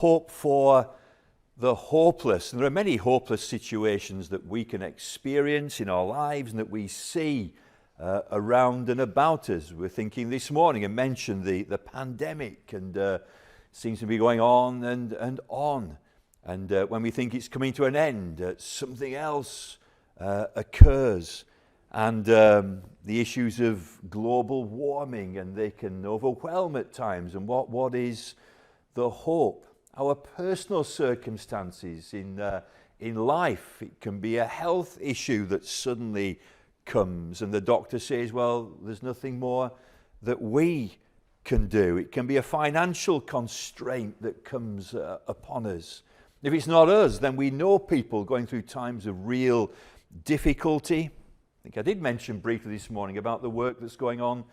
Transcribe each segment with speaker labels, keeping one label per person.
Speaker 1: hope for the hopeless. And there are many hopeless situations that we can experience in our lives and that we see around and about us. We're thinking this morning and mentioned the pandemic, and it seems to be going on and on. And when we think it's coming to an end, something else occurs. And the issues of global warming, and they can overwhelm at times. And what is the hope? Our personal circumstances in life. It can be a health issue that suddenly comes, and the doctor says, well, there's nothing more that we can do. It can be a financial constraint that comes upon us. If it's not us, then we know people going through times of real difficulty. I think I did mention briefly this morning about the work that's going on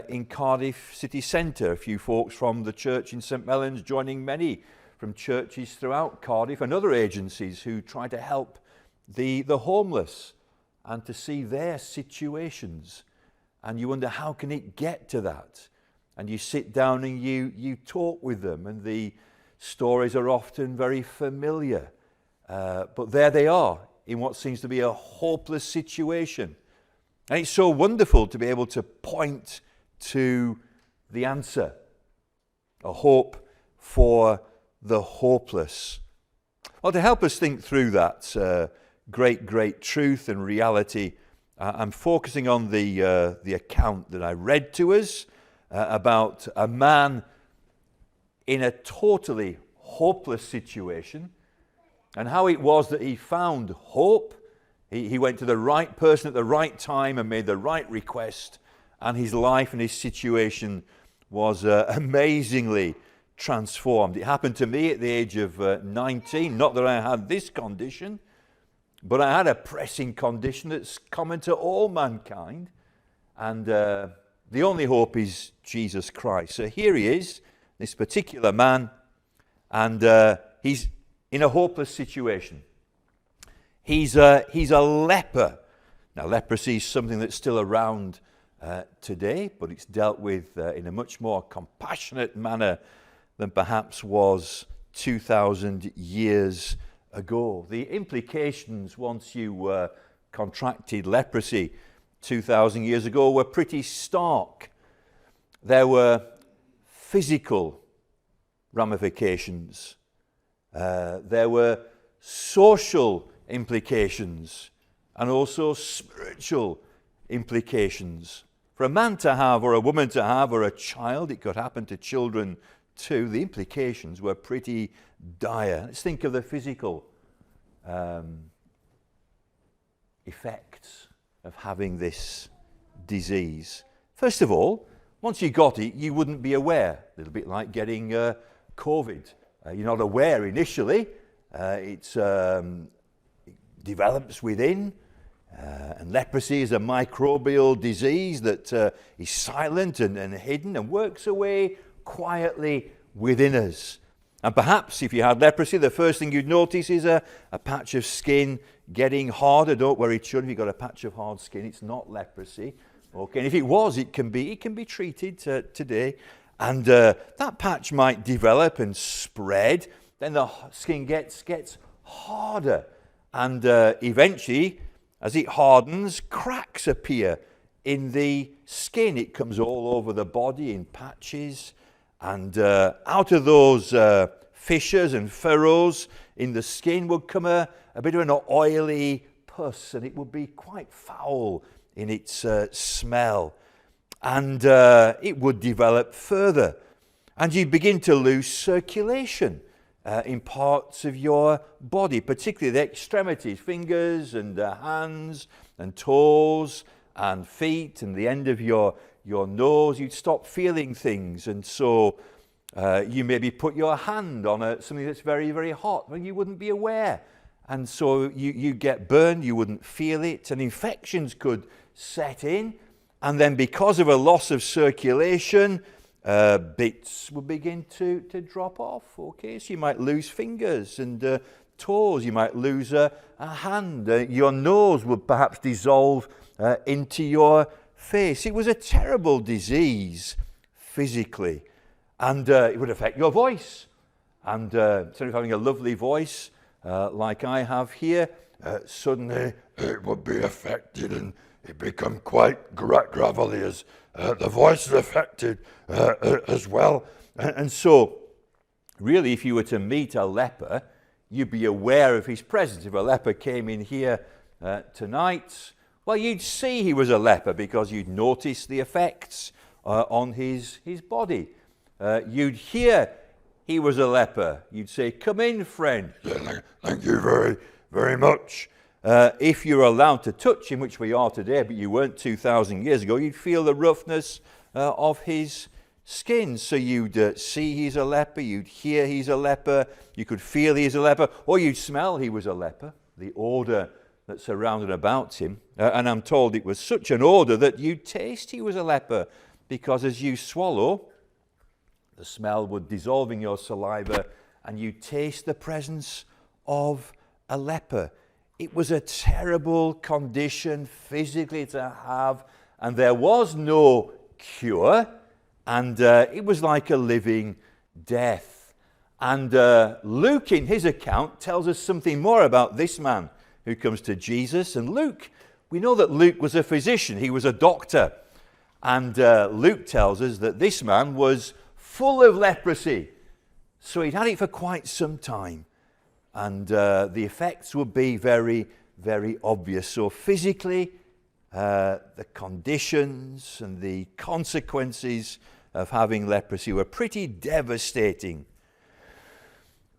Speaker 1: in Cardiff city centre. A few folks from the church in St Mellons joining many from churches throughout Cardiff and other agencies who try to help the homeless and to see their situations. And you wonder, how can it get to that? And you sit down and you talk with them, and the stories are often very familiar. But there they are in what seems to be a hopeless situation. And it's so wonderful to be able to point to the answer, a hope for the hopeless. Well, to help us think through that great truth and reality, I'm focusing on the account that I read to us about a man in a totally hopeless situation, and how it was that he found hope. He went to the right person at the right time and made the right request, and his life and his situation was amazingly transformed. It happened to me at the age of 19. Not that I had this condition, but I had a pressing condition that's common to all mankind. And the only hope is Jesus Christ. So here he is, this particular man, and he's in a hopeless situation. He's a leper. Now, leprosy is something that's still around today, but it's dealt with in a much more compassionate manner than perhaps was 2,000 years ago. The implications once you contracted leprosy 2,000 years ago were pretty stark. There were physical ramifications. There were social implications and also spiritual implications. For a man to have, or a woman to have, or a child, it could happen to children too, the implications were pretty dire. Let's think of the physical effects of having this disease. First of all, once you got it, you wouldn't be aware. A little bit like getting COVID. You're not aware initially. It develops within. And leprosy is a microbial disease that is silent and hidden and works away quietly within us. And perhaps if you had leprosy, the first thing you'd notice is a patch of skin getting harder. Don't worry, children, if you've got a patch of hard skin, it's not leprosy. Okay, and if it was, it can be treated today. And that patch might develop and spread. Then the skin gets harder. And eventually, as it hardens, cracks appear in the skin. It comes all over the body in patches. And out of those fissures and furrows in the skin would come a bit of an oily pus, and it would be quite foul in its smell. And it would develop further. And you begin to lose circulation in parts of your body, particularly the extremities, fingers and hands and toes and feet and the end of your nose. You'd stop feeling things, and so you maybe put your hand on something that's very, very hot when you wouldn't be aware. And so you get burned, you wouldn't feel it, and infections could set in. And then because of a loss of circulation, bits will begin to drop off. Okay, so you might lose fingers and toes. You might lose a hand. Your nose would perhaps dissolve into your face. It was a terrible disease physically, and it would affect your voice. And instead of having a lovely voice like I have here, suddenly it would be affected and it become quite gravelly as the voice is affected as well. And so, really, if you were to meet a leper, you'd be aware of his presence. If a leper came in here tonight, well, you'd see he was a leper because you'd notice the effects on his body. You'd hear he was a leper. You'd say, "Come in, friend." "Thank you very, very much." If you're allowed to touch him, which we are today, but you weren't 2,000 years ago, you'd feel the roughness of his skin. So you'd see he's a leper, you'd hear he's a leper, you could feel he's a leper, or you'd smell he was a leper, the odour that surrounded about him. And I'm told it was such an odour that you'd taste he was a leper, because as you swallow, the smell would dissolve in your saliva and you'd taste the presence of a leper. It was a terrible condition physically to have, and there was no cure, and it was like a living death. And Luke, in his account, tells us something more about this man who comes to Jesus. And Luke, we know that Luke was a physician, he was a doctor. And Luke tells us that this man was full of leprosy. So he'd had it for quite some time. And the effects would be very, very obvious. So physically, the conditions and the consequences of having leprosy were pretty devastating.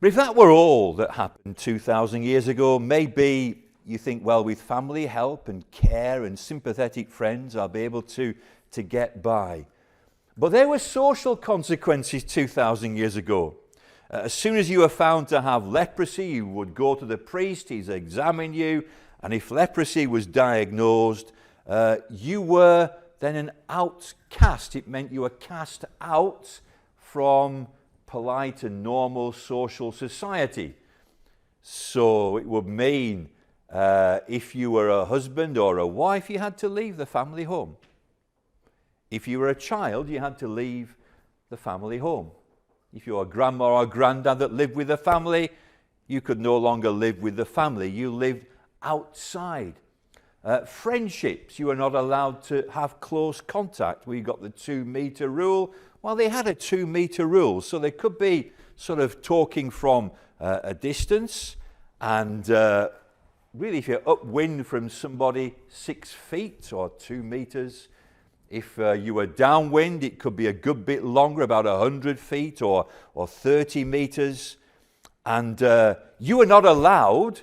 Speaker 1: But if that were all that happened 2,000 years ago, maybe you think, well, with family help and care and sympathetic friends, I'll be able to get by. But there were social consequences 2,000 years ago. As soon as you were found to have leprosy, you would go to the priest, he'd examine you, and if leprosy was diagnosed, you were then an outcast. It meant you were cast out from polite and normal social society. So it would mean if you were a husband or a wife, you had to leave the family home. If you were a child, you had to leave the family home. If you were a grandma or a granddad that lived with the family, you could no longer live with the family. You lived outside. Friendships, you were not allowed to have close contact. We got the 2-meter rule. Well, they had a 2-meter rule, so they could be sort of talking from a distance. And really, if you're upwind from somebody 6 feet or 2 meters, if you were downwind, it could be a good bit longer, about 100 feet or 30 meters. And you were not allowed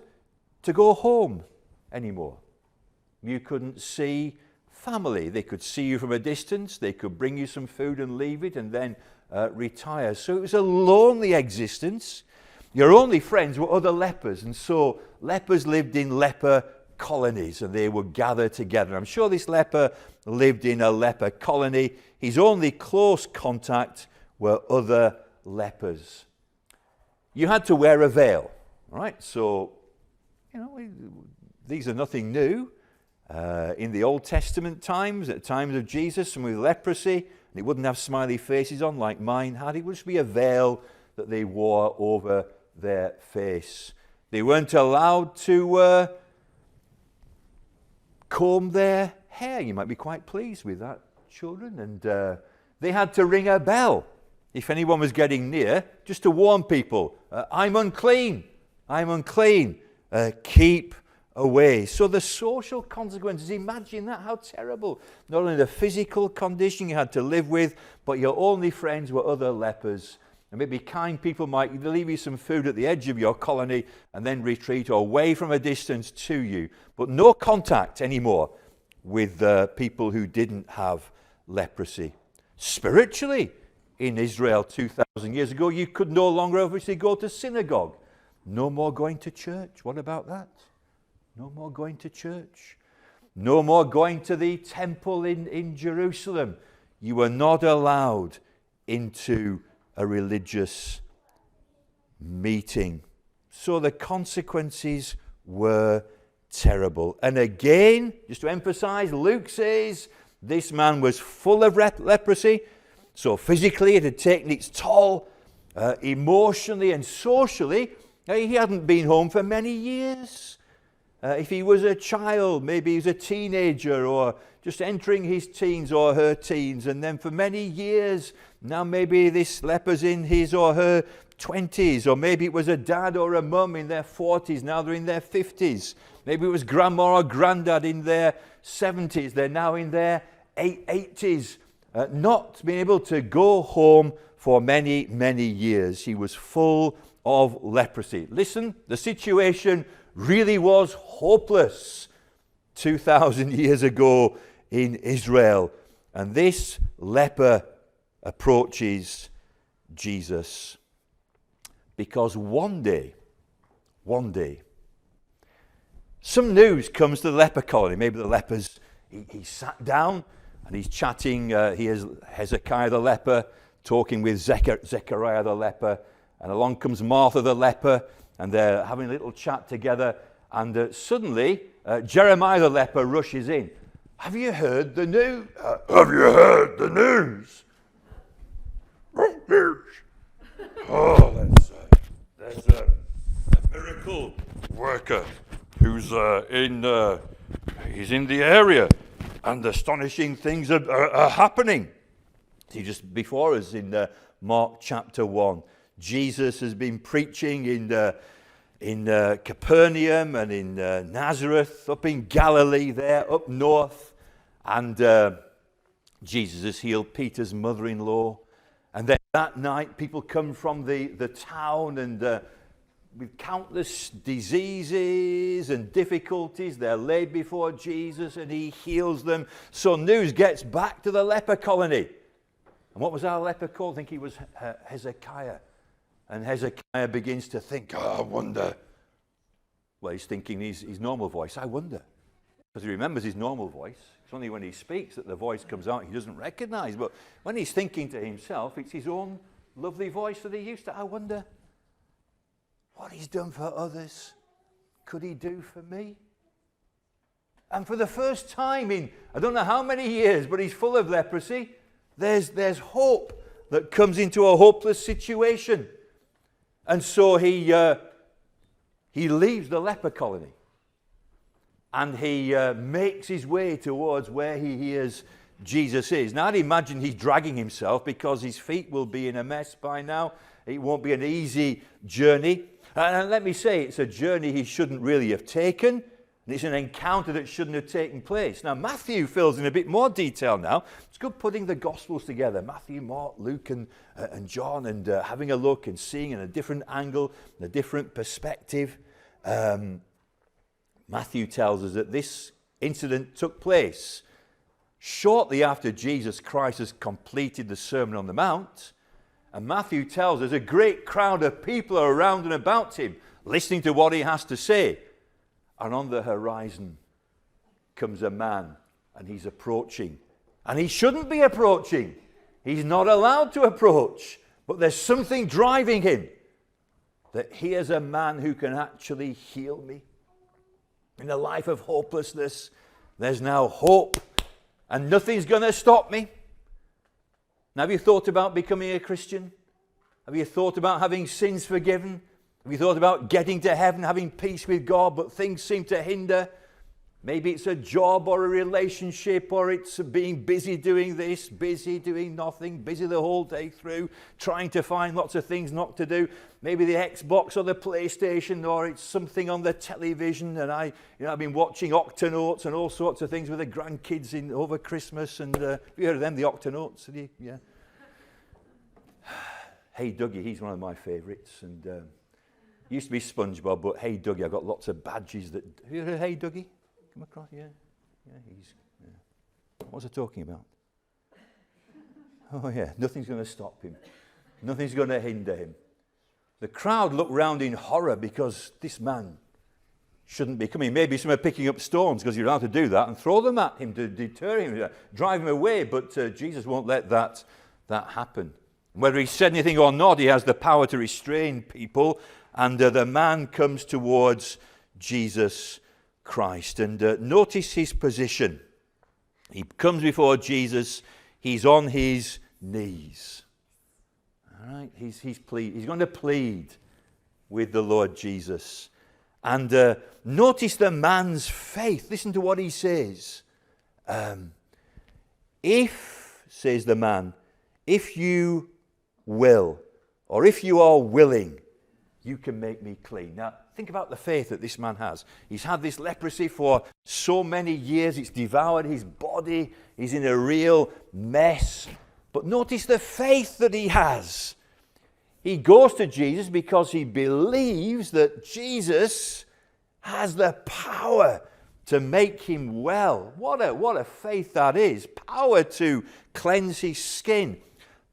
Speaker 1: to go home anymore. You couldn't see family. They could see you from a distance. They could bring you some food and leave it and then retire. So it was a lonely existence. Your only friends were other lepers. And so lepers lived in leper colonies and they would gather together. I'm sure this leper lived in a leper colony. His only close contact were other lepers. You had to wear a veil, right? So, these are nothing new. In the Old Testament times, at times of Jesus, and with leprosy, and they wouldn't have smiley faces on like mine had. It would just be a veil that they wore over their face. They weren't allowed to comb their hair. You might be quite pleased with that, children. And they had to ring a bell if anyone was getting near, just to warn people, I'm unclean, keep away. So the social consequences, imagine that, how terrible. Not only the physical condition you had to live with, but your only friends were other lepers. And maybe kind people might leave you some food at the edge of your colony and then retreat away from a distance to you. But no contact anymore with people who didn't have leprosy. Spiritually, in Israel 2,000 years ago, you could no longer obviously go to synagogue. No more going to church. What about that? No more going to church. No more going to the temple in Jerusalem. You were not allowed into a religious meeting. So the consequences were terrible. And again, just to emphasize, Luke says this man was full of leprosy. So physically it had taken its toll. emotionally and socially, he hadn't been home for many years. If he was a child, maybe he was a teenager or just entering his teens or her teens, and then for many years, now maybe this leper's in his or her 20s, or maybe it was a dad or a mum in their 40s, now they're in their 50s. Maybe it was grandma or granddad in their 70s, they're now in their 80s, not being able to go home for many, many years. He was full of leprosy. Listen, the situation really was hopeless 2,000 years ago in Israel. And this leper approaches Jesus because one day, some news comes to the leper colony. Maybe the lepers, he sat down and he's chatting. He is Hezekiah the leper talking with Zechariah the leper. And along comes Martha the leper, and they're having a little chat together. And suddenly, Jeremiah the leper rushes in. Have you heard the news? Have you heard the news? Oh, there's a miracle worker who's he's in the area, and astonishing things are happening. See, just before us in Mark chapter 1, Jesus has been preaching in Capernaum and in Nazareth, up in Galilee there, up north. And Jesus has healed Peter's mother-in-law. And then that night, people come from the town and with countless diseases and difficulties. They're laid before Jesus and he heals them. So news gets back to the leper colony. And what was our leper called? I think he was Hezekiah. And Hezekiah begins to think, I wonder. Well, he's thinking his normal voice, I wonder. Because he remembers his normal voice. It's only when he speaks that the voice comes out he doesn't recognize. But when he's thinking to himself, it's his own lovely voice that he used to. I wonder what he's done for others. Could he do for me? And for the first time in, I don't know how many years, but he's full of leprosy. There's hope that comes into a hopeless situation. And so he leaves the leper colony and he makes his way towards where he hears Jesus is. Now I'd imagine he's dragging himself because his feet will be in a mess by now. It won't be an easy journey. And let me say, it's a journey he shouldn't really have taken. And it's an encounter that shouldn't have taken place. Now, Matthew fills in a bit more detail now. It's good putting the Gospels together. Matthew, Mark, Luke, and John, and having a look and seeing in a different angle, a different perspective. Matthew tells us that this incident took place shortly after Jesus Christ has completed the Sermon on the Mount. And Matthew tells us a great crowd of people are around and about him, listening to what he has to say. And on the horizon comes a man, and he's approaching. And he shouldn't be approaching. He's not allowed to approach. But there's something driving him. That here's a man who can actually heal me. In a life of hopelessness, there's now hope. And nothing's going to stop me. Now, have you thought about becoming a Christian? Have you thought about having sins forgiven? Have you thought about getting to heaven, having peace with God, but things seem to hinder? Maybe it's a job or a relationship, or it's being busy doing this, busy doing nothing, busy the whole day through, trying to find lots of things not to do. Maybe the Xbox or the PlayStation, or it's something on the television. And I've been watching Octonauts and all sorts of things with the grandkids over Christmas. And have you heard of them, the Octonauts? Yeah. Hey Dougie, he's one of my favourites. And used to be SpongeBob, but Hey Dougie, I've got lots of badges that. Have you heard of Hey Dougie? Come across, yeah. What was I talking about? Oh yeah, nothing's going to stop him. Nothing's going to hinder him. The crowd looked round in horror because this man shouldn't be coming. Maybe some are picking up stones because you're allowed to do that and throw them at him to deter him, drive him away. But Jesus won't let that happen. Whether he said anything or not, he has the power to restrain people. And the man comes towards Jesus Christ. And notice his position. He comes before Jesus. He's on his knees. All right, he's going to plead with the Lord Jesus. And notice the man's faith. Listen to what he says. If, says the man, if you will, or if you are willing, you can make me clean. Now, think about the faith that this man has. He's had this leprosy for so many years. It's devoured his body. He's in a real mess. But notice the faith that he has. He goes to Jesus because he believes that Jesus has the power to make him well. What a faith that is. Power to cleanse his skin.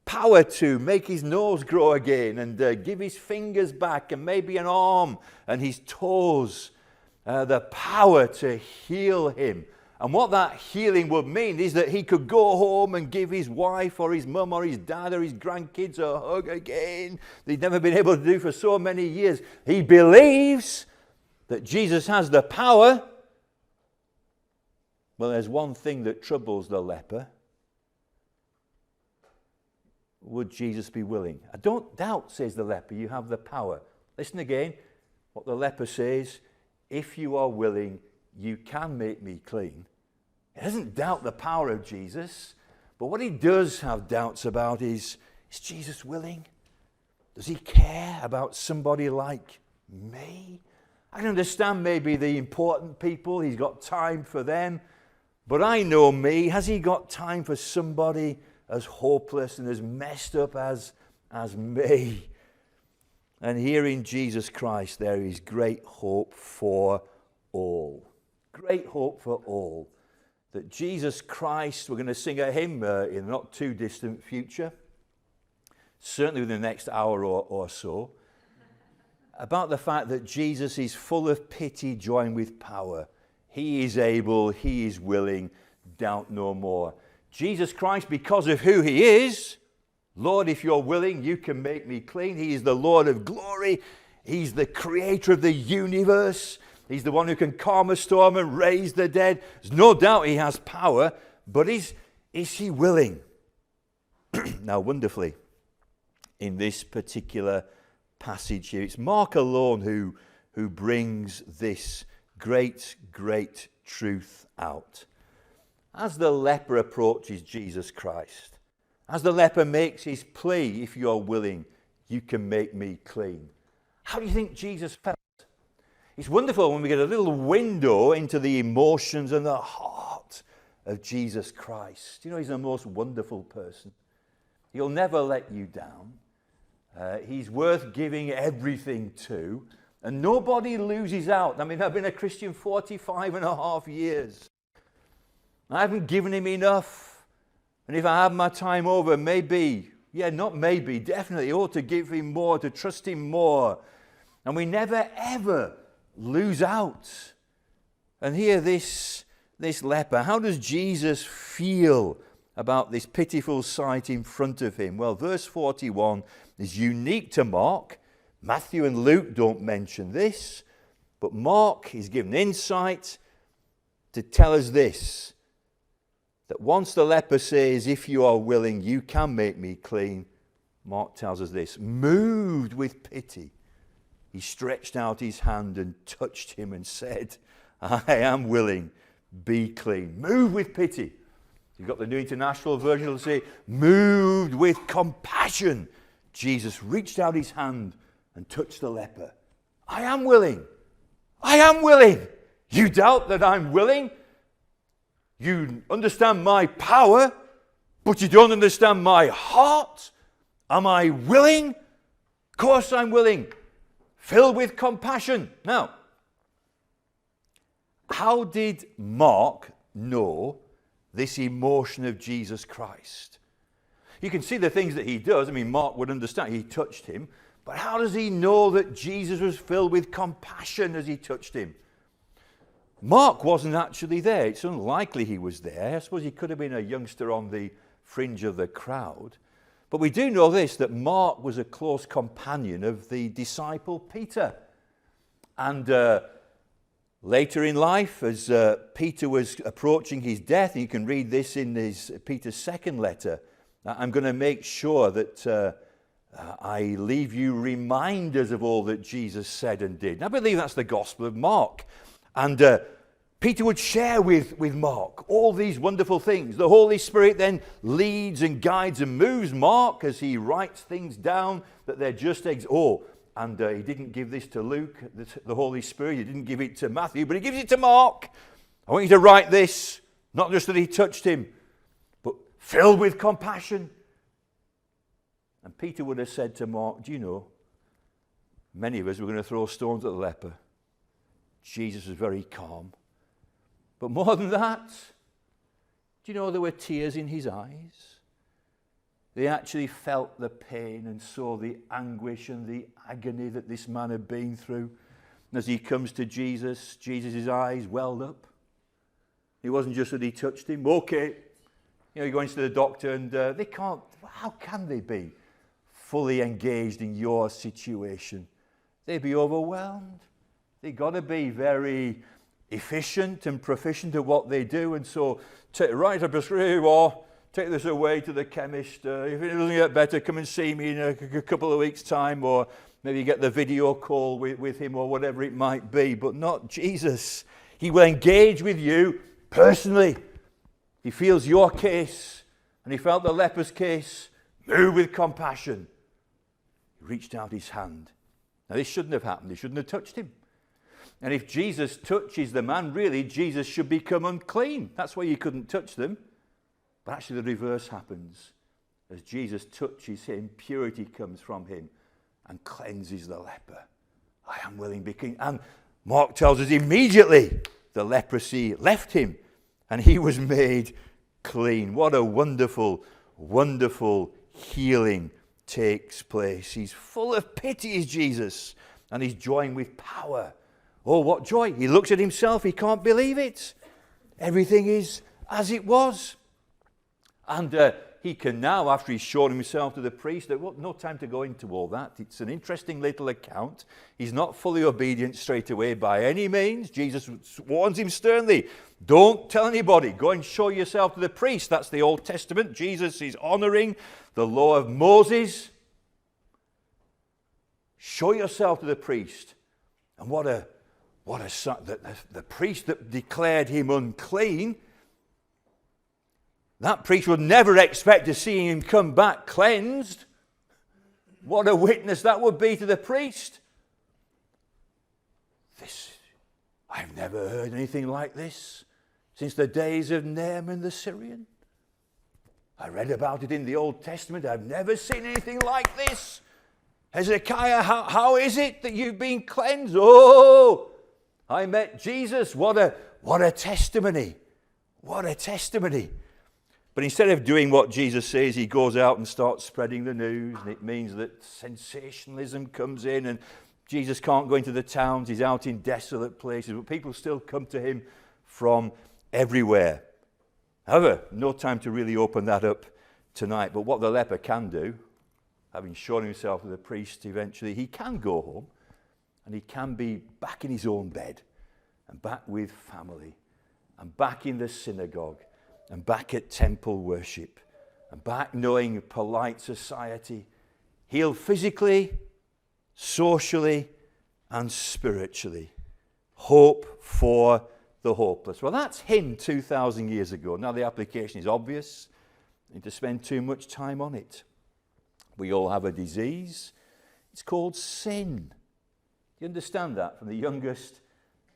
Speaker 1: Power to make his nose grow again and give his fingers back and maybe an arm and his toes. The power to heal him. And what that healing would mean is that he could go home and give his wife or his mum or his dad or his grandkids a hug again that he'd never been able to do for so many years. He believes that Jesus has the power. Well, there's one thing that troubles the leper. Would Jesus be willing? I don't doubt, says the leper, you have the power. Listen again, what the leper says, if you are willing, you can make me clean. He doesn't doubt the power of Jesus, but what he does have doubts about is Jesus willing? Does he care about somebody like me? I can understand maybe the important people, he's got time for them, but I know me, has he got time for somebody as hopeless and as messed up as me? And here in Jesus Christ there is great hope for all. Great hope for all. That Jesus Christ, we're going to sing a hymn in a not too distant future, certainly within the next hour or so, about the fact that Jesus is full of pity joined with power. He is able, he is willing, doubt no more. Jesus Christ, because of who he is, Lord, if you're willing, you can make me clean. He is the Lord of glory. He's the creator of the universe. He's the one who can calm a storm and raise the dead. There's no doubt he has power, but is he willing? Now, wonderfully, in this particular passage here, it's Mark alone who brings this great truth out. As the leper approaches Jesus Christ, as the leper makes his plea, if you are willing, you can make me clean. How do you think Jesus felt? It's wonderful when we get a little window into the emotions and the heart of Jesus Christ. You know, he's the most wonderful person. He'll never let you down. He's worth giving everything to. And nobody loses out. I mean, I've been a Christian 45 and a half years. I haven't given him enough. And if I have my time over, maybe, definitely ought to give him more, to trust him more. And we never, ever lose out. And here this leper, how does Jesus feel about this pitiful sight in front of him? Well, verse 41 is unique to Mark. Matthew and Luke don't mention this, but Mark is given insight to tell us this, that once the leper says, if you are willing, you can make me clean, Mark tells us this, moved with pity, he stretched out his hand and touched him and said, I am willing, be clean. Moved with pity. You've got the New International Version, it'll say, moved with compassion. Jesus reached out his hand and touched the leper. I am willing. I am willing. You doubt that I'm willing? You understand my power, but you don't understand my heart? Am I willing? Of course I'm willing. Filled with compassion. Now, how did Mark know this emotion of Jesus Christ? You can see the things that he does. I mean, Mark would understand. He touched him. But how does he know that Jesus was filled with compassion as he touched him? Mark wasn't actually there. It's unlikely he was there. I suppose he could have been a youngster on the fringe of the crowd. But we do know this, that Mark was a close companion of the disciple Peter. And later in life, as Peter was approaching his death, and you can read this in Peter's second letter, I'm going to make sure that I leave you reminders of all that Jesus said and did. And I believe that's the Gospel of Mark. And Peter would share with Mark all these wonderful things. The Holy Spirit then leads and guides and moves Mark as he writes things down that they're just he didn't give this to Luke, the Holy Spirit. He didn't give it to Matthew, but he gives it to Mark. I want you to write this, not just that he touched him, but filled with compassion. And Peter would have said to Mark, do you know, many of us were going to throw stones at the leper. Jesus was very calm. But more than that, do you know there were tears in his eyes? They actually felt the pain and saw the anguish and the agony that this man had been through. And as he comes to Jesus, Jesus' eyes welled up. It wasn't just that he touched him. Okay, you're going to the doctor and they can't, how can they be fully engaged in your situation? They'd be overwhelmed. They've got to be very efficient and proficient at what they do. And so, write a prescription, or take this away to the chemist. If it doesn't get better, come and see me in a couple of weeks' time, or maybe get the video call with him, or whatever it might be. But not Jesus. He will engage with you personally. He feels your case, and he felt the leper's case. Move with compassion. He reached out his hand. Now, this shouldn't have happened. He shouldn't have touched him. And if Jesus touches the man, really, Jesus should become unclean. That's why you couldn't touch them. But actually the reverse happens. As Jesus touches him, purity comes from him and cleanses the leper. I am willing to be clean. And Mark tells us immediately the leprosy left him and he was made clean. What a wonderful, wonderful healing takes place. He's full of pity, is Jesus, and he's joined with power. Oh, what joy. He looks at himself. He can't believe it. Everything is as it was. And he can now, after he's shown himself to the priest, no time to go into all that. It's an interesting little account. He's not fully obedient straight away by any means. Jesus warns him sternly. Don't tell anybody. Go and show yourself to the priest. That's the Old Testament. Jesus is honoring the law of Moses. Show yourself to the priest. And what a son, the priest that declared him unclean, that priest would never expect to see him come back cleansed. What a witness that would be to the priest. I've never heard anything like this since the days of Naaman the Syrian. I read about it in the Old Testament. I've never seen anything like this. Hezekiah, how is it that you've been cleansed? Oh, I met Jesus. What a testimony. What a testimony. But instead of doing what Jesus says, he goes out and starts spreading the news. And it means that sensationalism comes in and Jesus can't go into the towns. He's out in desolate places. But people still come to him from everywhere. However, no time to really open that up tonight. But what the leper can do, having shown himself to the priest eventually, he can go home and he can be back in his own bed and back with family and back in the synagogue and back at temple worship and back knowing polite society, healed physically, socially and spiritually. Hope for the hopeless. Well, that's him 2,000 years ago. Now the application is obvious. I need to spend too much time on it. We all have a disease. It's called sin. Do you understand that? From the youngest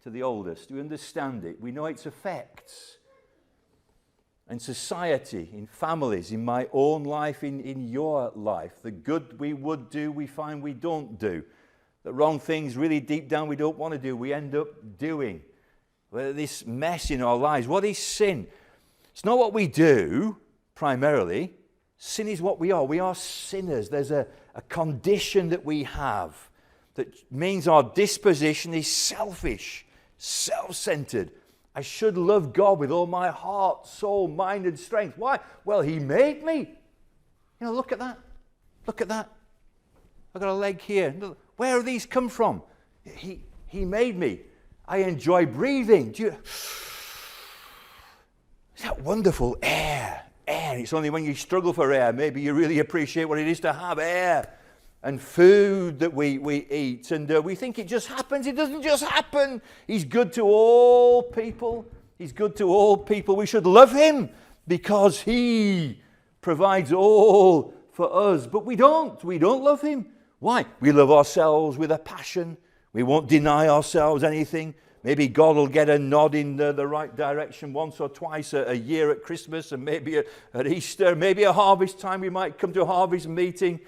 Speaker 1: to the oldest. Do we understand it? We know its effects. In society, in families, in my own life, in your life. The good we would do, we find we don't do. The wrong things really deep down we don't want to do, we end up doing. Well, this mess in our lives. What is sin? It's not what we do, primarily. Sin is what we are. We are sinners. There's a condition that we have that means our disposition is selfish, self-centered. I should love God with all my heart, soul, mind, and strength. Why? Well, he made me. You know, look at that. Look at that. I've got a leg here. Where have these come from? He made me. I enjoy breathing. Is that wonderful? Air. It's only when you struggle for air, maybe you really appreciate what it is to have air. and food that we eat, and we think it just happens. It doesn't just happen. He's good to all people. He's good to all people. We should love him because he provides all for us. But we don't. We don't love him. Why? We love ourselves with a passion. We won't deny ourselves anything. Maybe God will get a nod in the right direction once or twice a year at Christmas, and maybe at Easter, maybe at harvest time we might come to a harvest meeting.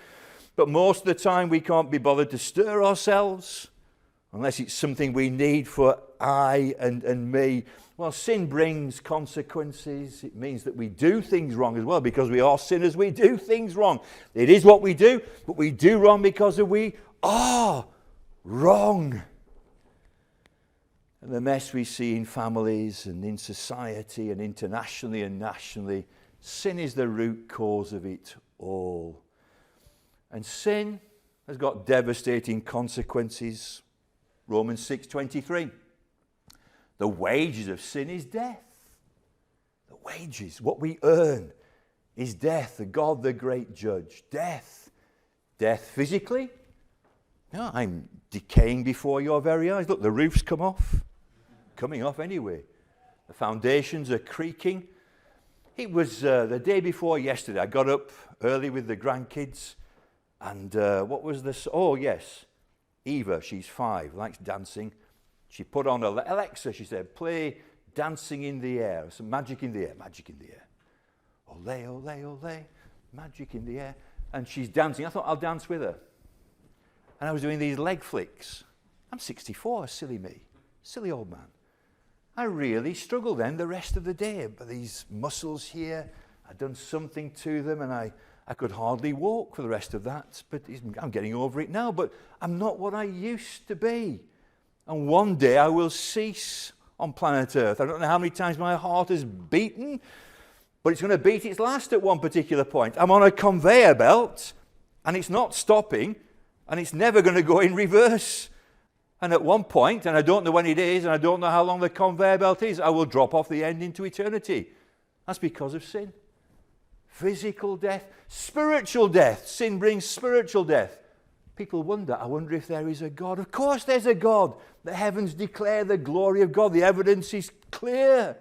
Speaker 1: But most of the time we can't be bothered to stir ourselves unless it's something we need for I and me. Well, sin brings consequences. It means that we do things wrong as well. Because we are sinners, we do things wrong. It is what we do, but we do wrong because we are wrong. And the mess we see in families and in society and internationally and nationally, sin is the root cause of it all. And sin has got devastating consequences. Romans 6:23. The wages of sin is death. The wages, what we earn, is death. The God, the great judge. Death. Death physically. No, I'm decaying before your very eyes. Look, the roof's come off. Coming off anyway. The foundations are creaking. It was the day before yesterday. I got up early with the grandkids. And what was this? Oh, yes. Eva, she's 5, likes dancing. She put on Alexa, she said, play Dancing in the Air. Some magic in the air, magic in the air. Ole, ole, ole, magic in the air. And she's dancing. I thought I'll dance with her. And I was doing these leg flicks. I'm 64, silly me. Silly old man. I really struggled then the rest of the day. But these muscles here, I'd done something to them, and I could hardly walk for the rest of that. But I'm getting over it now. But I'm not what I used to be. And one day I will cease on planet Earth. I don't know how many times my heart has beaten, but it's going to beat its last at one particular point. I'm on a conveyor belt, and it's not stopping, and it's never going to go in reverse. And at one point, and I don't know when it is, and I don't know how long the conveyor belt is, I will drop off the end into eternity. That's because of sin. Physical death, spiritual death. Sin brings spiritual death. People wonder, I wonder if there is a God. Of course there's a God. The heavens declare the glory of God. The evidence is clear.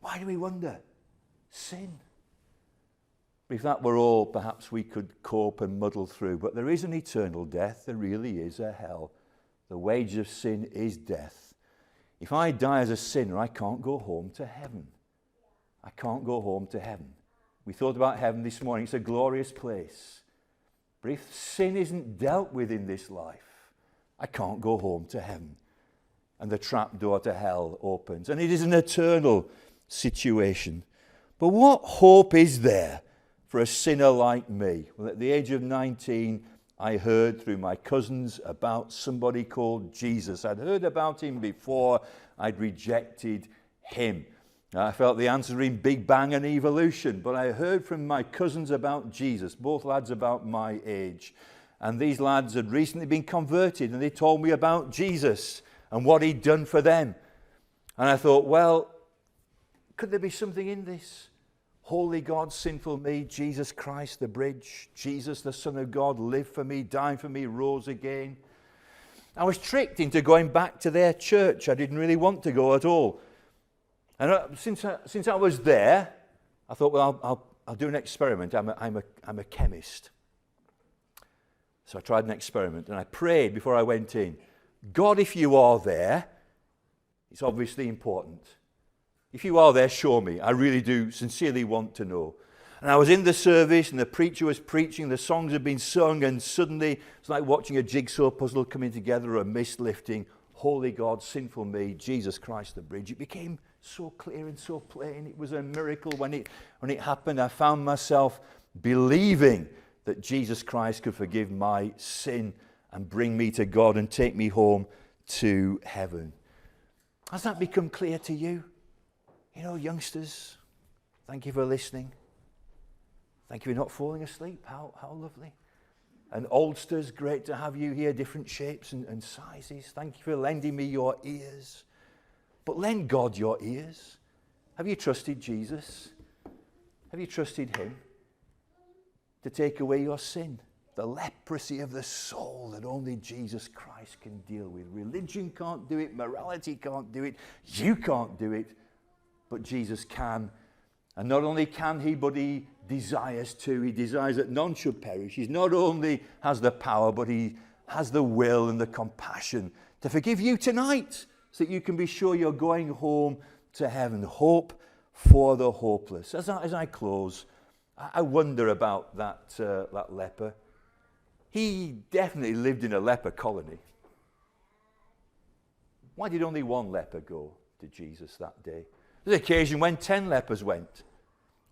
Speaker 1: Why do we wonder? Sin. If that were all, perhaps we could cope and muddle through. But there is an eternal death. There really is a hell. The wage of sin is death. If I die as a sinner, I can't go home to heaven. I can't go home to heaven. We thought about heaven this morning. It's a glorious place. But if sin isn't dealt with in this life, I can't go home to heaven. And the trap door to hell opens. And it is an eternal situation. But what hope is there for a sinner like me? Well, at the age of 19, I heard through my cousins about somebody called Jesus. I'd heard about him before. I'd rejected him. I felt the answer in Big Bang and evolution, but I heard from my cousins about Jesus, both lads about my age. And these lads had recently been converted, and they told me about Jesus and what he'd done for them. And I thought, well, could there be something in this? Holy God, sinful me, Jesus Christ, the bridge. Jesus, the Son of God, lived for me, died for me, rose again. I was tricked into going back to their church. I didn't really want to go at all. And since I was there, I thought, well, I'll do an experiment. I'm a chemist. So I tried an experiment, and I prayed before I went in. God, if you are there, it's obviously important. If you are there, show me. I really do sincerely want to know. And I was in the service, and the preacher was preaching. The songs had been sung, and suddenly it's like watching a jigsaw puzzle coming together, a mist lifting. Holy God, sinful me, Jesus Christ, the bridge. It became so clear and so plain. It was a miracle when it happened. I found myself believing that Jesus Christ could forgive my sin and bring me to God and take me home to heaven. Has that become clear to you? You know, youngsters, thank you for listening. Thank you for not falling asleep. How lovely. And oldsters, great to have you here, different shapes and sizes. Thank you for lending me your ears. But lend God your ears. Have you trusted Jesus? Have you trusted him to take away your sin? the leprosy of the soul that only Jesus Christ can deal with. Religion can't do it, morality can't do it, you can't do it, but Jesus can. And not only can he, but he desires to. He desires that none should perish. He not only has the power, but he has the will and the compassion to forgive you tonight, so that you can be sure you're going home to heaven. Hope for the hopeless. As I close, I wonder about that leper. He definitely lived in a leper colony. Why did only one leper go to Jesus that day? There's an occasion when 10 lepers went.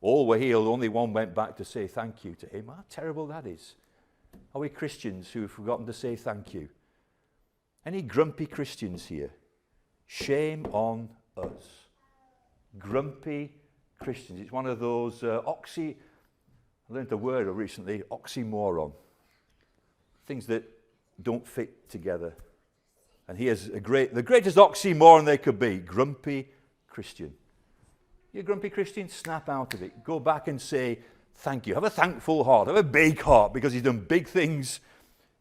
Speaker 1: All were healed, only one went back to say thank you to him. How terrible that is. Are we Christians who have forgotten to say thank you? Any grumpy Christians here? Shame on us. Grumpy Christians. It's one of those I learned a word recently, oxymoron. Things that don't fit together. And here's the greatest oxymoron they could be. Grumpy Christian. You're a grumpy Christian? Snap out of it. Go back and say thank you. Have a thankful heart. Have a big heart, because he's done big things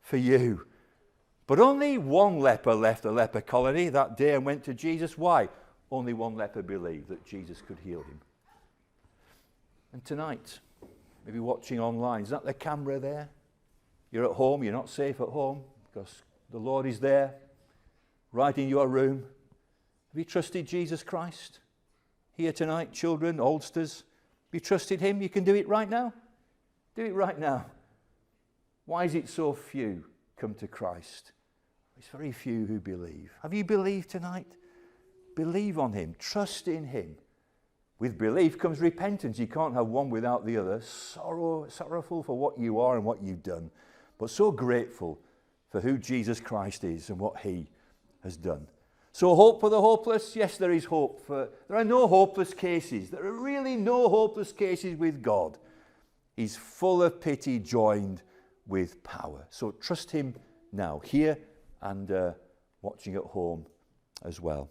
Speaker 1: for you. But only one leper left the leper colony that day and went to Jesus. Why? Only one leper believed that Jesus could heal him. And tonight, maybe watching online, is that the camera there? You're at home, you're not safe at home because the Lord is there, right in your room. Have you trusted Jesus Christ? Here tonight, children, oldsters, have you trusted him? You can do it right now. Do it right now. Why is it so few come to Christ? It's very few who believe. Have you believed tonight? Believe on him. Trust in him. With belief comes repentance. You can't have one without the other. Sorrowful for what you are and what you've done, but so grateful for who Jesus Christ is and what he has done. So hope for the hopeless? Yes, there is hope. There are no hopeless cases. There are really no hopeless cases with God. He's full of pity joined with power. So trust him now, here and watching at home as well.